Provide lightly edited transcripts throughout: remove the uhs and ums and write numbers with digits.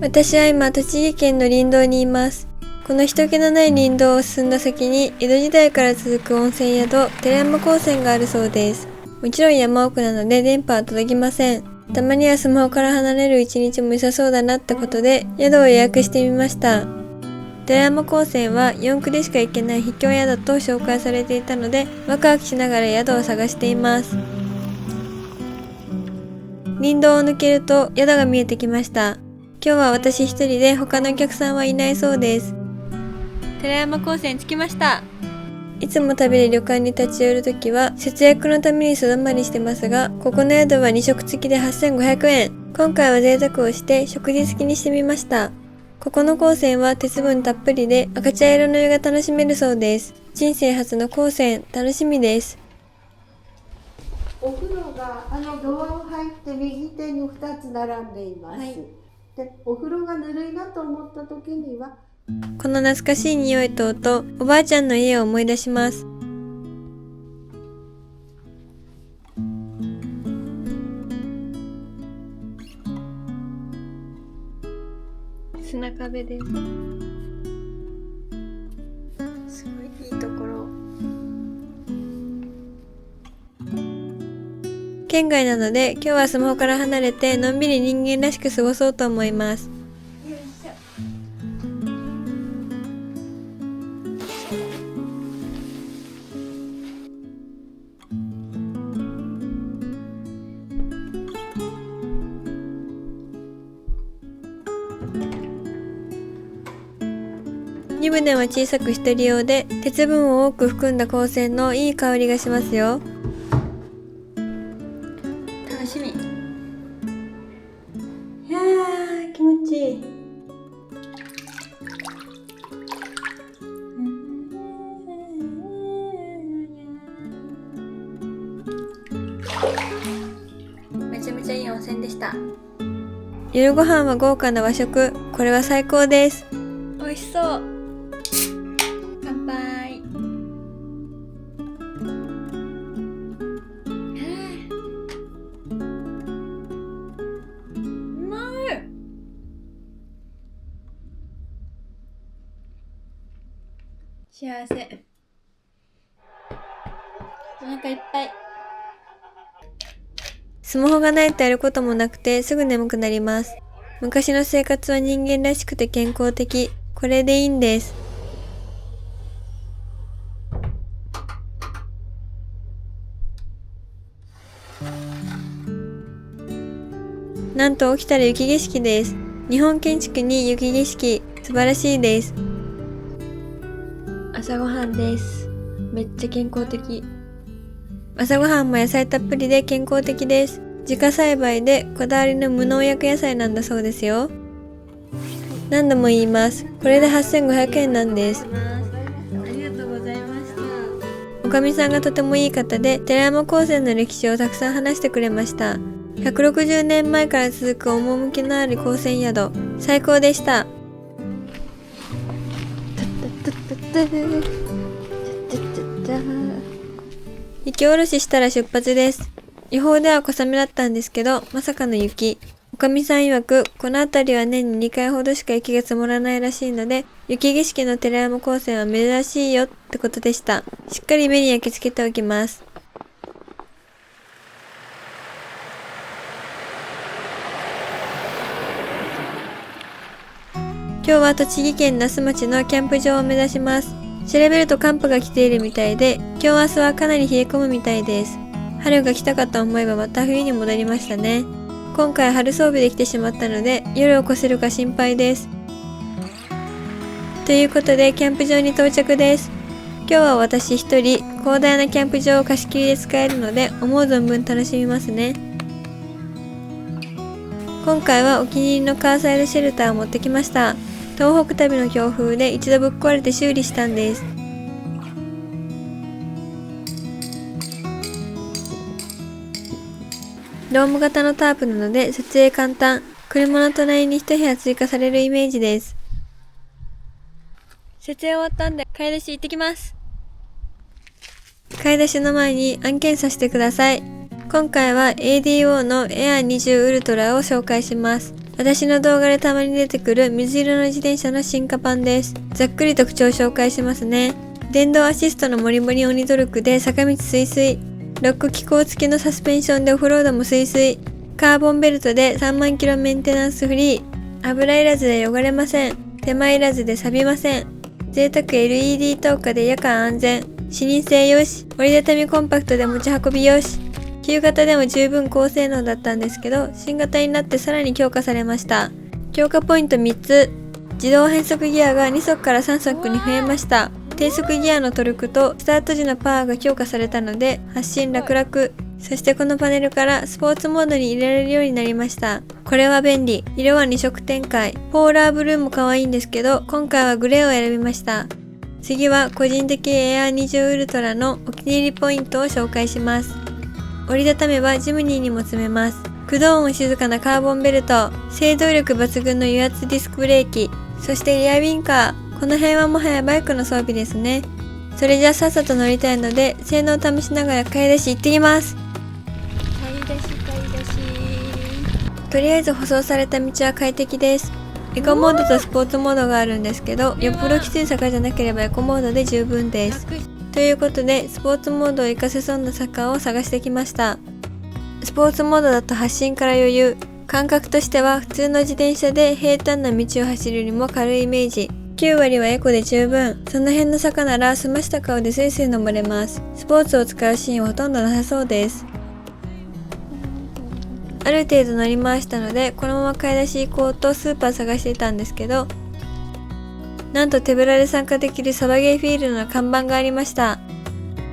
私は今、栃木県の林道にいます。この人気のない林道を進んだ先に、江戸時代から続く温泉宿、寺山高専があるそうです。もちろん山奥なので電波は届きません。たまにはスマホから離れる一日も良さそうだなってことで、宿を予約してみました。寺山高専は4区でしか行けない秘境宿と紹介されていたので、ワクワクしながら宿を探しています。林道を抜けると宿が見えてきました。今日は私一人で他のお客さんはいないそうです。寺山高専着きました。いつも食べる旅館に立ち寄るときは節約のために素泊まりしてますが、ここの宿は2食付きで8500円。今回は贅沢をして食事付きにしてみました。ここの高専は鉄分たっぷりで赤茶色の湯が楽しめるそうです。人生初の高専、楽しみです。お風呂がドアを入って右手に2つ並んでいます。で、お風呂がぬるいなと思った時にはこの懐かしい匂いと音、おばあちゃんの家を思い出します。砂壁です。すごいいいところ。県外なので今日はスマホから離れてのんびり人間らしく過ごそうと思います。湯船は小さく一人用で鉄分を多く含んだ光線のいい香りがしますよ。楽しみ。いやー気持ちいい。めちゃめちゃいい温泉でした。夜ご飯は豪華な和食。これは最高です。美味しそう。乾杯。うまい。幸せ。お腹いっぱい。スマホがないとやることもなくてすぐ眠くなります。昔の生活は人間らしくて健康的。これでいいんです。なんと起きたら雪景色です。日本建築に雪景色、素晴らしいです。朝ごはんです。めっちゃ健康的。朝ごはんも野菜たっぷりで健康的です。自家栽培でこだわりの無農薬野菜なんだそうですよ。何度も言います。これで8500円なんです。ありがとうございました。おかみさんがとてもいい方で、寺山高専の歴史をたくさん話してくれました。160年前から続く趣のある高専宿、最高でした。雪下ろししたら出発です。予報では小雨だったんですけど、まさかの雪。おかみさん曰く、この辺りは年に2回ほどしか雪が積もらないらしいので、雪景色の寺山高専は珍しいよってことでした。しっかり目に焼き付けておきます。今日は栃木県那須町のキャンプ場を目指します。調べると寒波が来ているみたいで、今日明日はかなり冷え込むみたいです。春が来たかと思えばまた冬に戻りましたね。今回春装備で来てしまったので、夜を越せるか心配です。ということで、キャンプ場に到着です。今日は私一人、広大なキャンプ場を貸し切りで使えるので、思う存分楽しみますね。今回はお気に入りのカーサイドシェルターを持ってきました。東北旅の強風で一度ぶっ壊れて修理したんです。ドーム型のタープなので撮影簡単。車の隣に一部屋追加されるイメージです。撮影終わったんで買い出し行ってきます。買い出しの前に案件させてください。今回は ADO のエア20ウルトラを紹介します。私の動画でたまに出てくる水色の自転車の進化版です。ざっくり特徴を紹介しますね。電動アシストのモリモリ鬼トルクで坂道スイスイ。ロック機構付きのサスペンションでオフロードもスイスイ。カーボンベルトで3万キロメンテナンスフリー。油いらずで汚れません。手間いらずで錆びません。贅沢 LED 灯火で夜間安全。視認性よし。折りたたみコンパクトで持ち運びよし。旧型でも十分高性能だったんですけど、新型になってさらに強化されました。強化ポイント3つ。自動変速ギアが2速から3速に増えました。低速ギアのトルクとスタート時のパワーが強化されたので発進楽々。そしてこのパネルからスポーツモードに入れられるようになりました。これは便利。色は2色展開。ポーラーブルーも可愛いんですけど、今回はグレーを選びました。次は個人的エアー20ウルトラのお気に入りポイントを紹介します。折りたためばジムニーにも積めます。駆動音静かなカーボンベルト。制動力抜群の油圧ディスクブレーキ。そしてリアウィンカー。この辺はもはやバイクの装備ですね。それじゃあさっさと乗りたいので、性能を試しながら買い出し行ってきます。買い出し。とりあえず舗装された道は快適です。エコモードとスポーツモードがあるんですけど、よっぽどきつい坂じゃなければエコモードで十分です。ということで、スポーツモードを活かせそうな坂を探してきました。スポーツモードだと発進から余裕。感覚としては普通の自転車で平坦な道を走るよりも軽いイメージ。9割はエコで十分。その辺の坂なら澄ました顔でスイスイ登れます。スポーツを使うシーンはほとんどなさそうです。ある程度乗り回したので、このまま買い出し行こうとスーパー探していたんですけど、なんと手ぶらで参加できるサバゲーフィールドの看板がありました。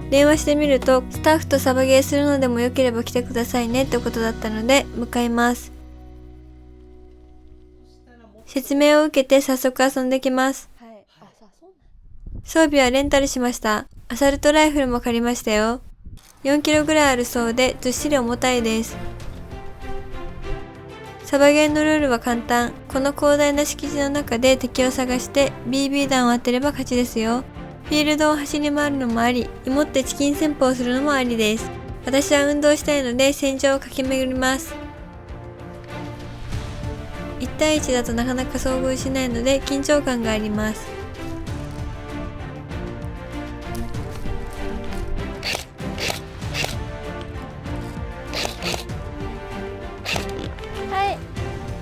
電話してみると、スタッフとサバゲーするのでもよければ来てくださいねってことだったので、向かいます。説明を受けて早速遊んできます。装備はレンタルしました。アサルトライフルも借りましたよ。4キロぐらいあるそうでずっしり重たいです。サバゲーのルールは簡単。この広大な敷地の中で敵を探して BB 弾を当てれば勝ちですよ。フィールドを走り回るのもあり、芋ってチキン戦法をするのもありです。私は運動したいので戦場を駆け巡ります。1対1だとなかなか遭遇しないので緊張感があります。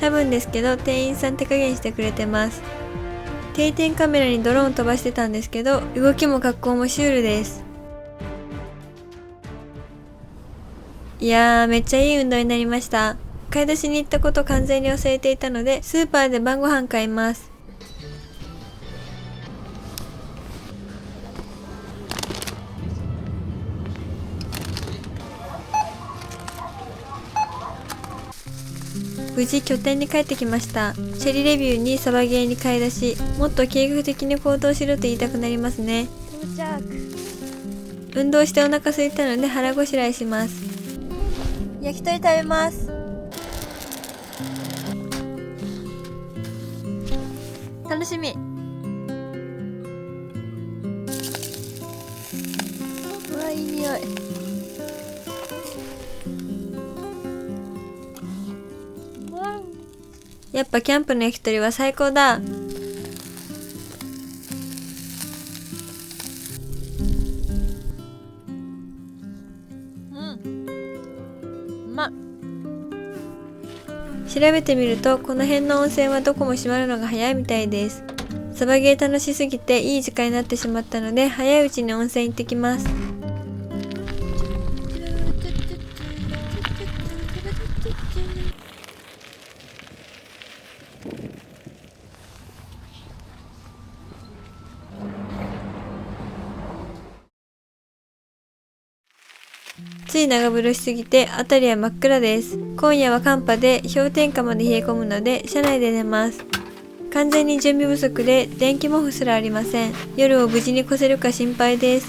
多分ですけど店員さん手加減してくれてます。定点カメラにドローン飛ばしてたんですけど、動きも格好もシュールです。いやー、めっちゃいい運動になりました。買い出しに行ったこと完全に忘れていたので、スーパーで晩ご飯買います。無事拠点に帰ってきました。チェリレビューにサバゲーに買い出し、もっと計画的に行動しろと言いたくなりますね。運動してお腹空いたので腹ごしらえします。焼き鳥食べます。楽しみ。うわ、いい匂い。やっぱキャンプの焼き鳥は最高だ。調べてみるとこの辺の温泉はどこも閉まるのが早いみたいです。サバゲー楽しすぎていい時間になってしまったので早いうちに温泉行ってきます。つい長風呂しすぎて辺りは真っ暗です。今夜は寒波で氷点下まで冷え込むので車内で寝ます。完全に準備不足で電気毛布すらありません。夜を無事に越せるか心配です。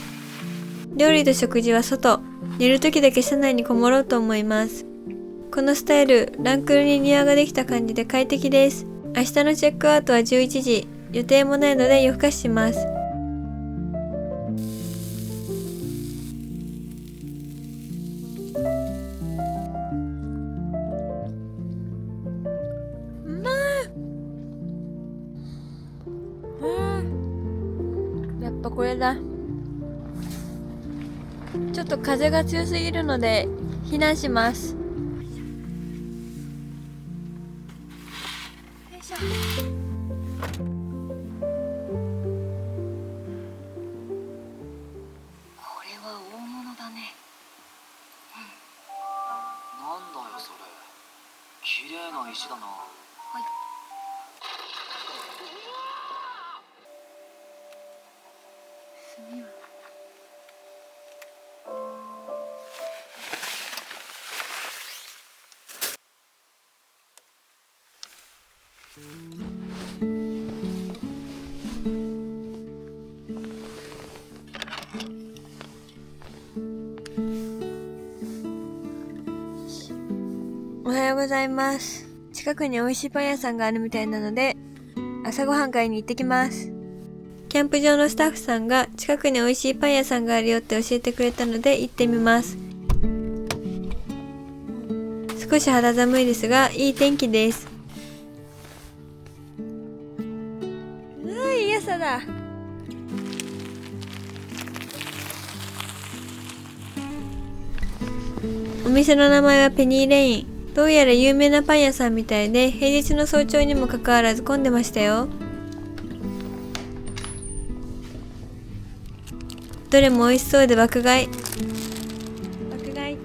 料理と食事は外。寝る時だけ車内にこもろうと思います。このスタイル、ランクルに庭ができた感じで快適です。明日のチェックアウトは11時。予定もないので夜更かしします。これだ。ちょっと風が強すぎるので避難します。よいしょ。これは大物だね。なんだよそれ。綺麗な石だな。はい。炭はおはようございます。近くに美味しいパン屋さんがあるみたいなので、朝ごはん買いに行ってきます。キャンプ場のスタッフさんが近くに美味しいパン屋さんがあるよって教えてくれたので行ってみます。少し肌寒いですが、いい天気です。いい朝だ。お店の名前はペニーレイン。どうやら有名なパン屋さんみたいで、平日の早朝にもかかわらず混んでましたよ。どれも美味しそうで爆買い。爆買い。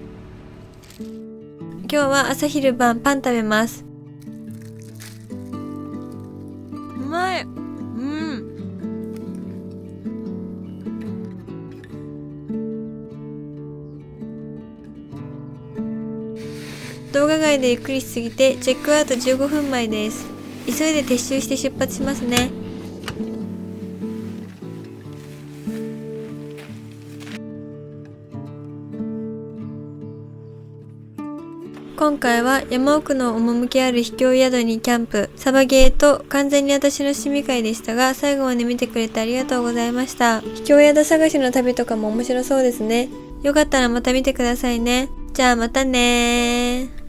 今日は朝昼晩パン食べます。うまい。動画外でゆっくりしすぎてチェックアウト15分前です。急いで撤収して出発しますね。今回は山奥の趣ある秘境宿にキャンプ、サバゲーと完全に私の趣味会でしたが、最後まで見てくれてありがとうございました。秘境宿探しの旅とかも面白そうですね。よかったらまた見てくださいね。じゃあまたねー。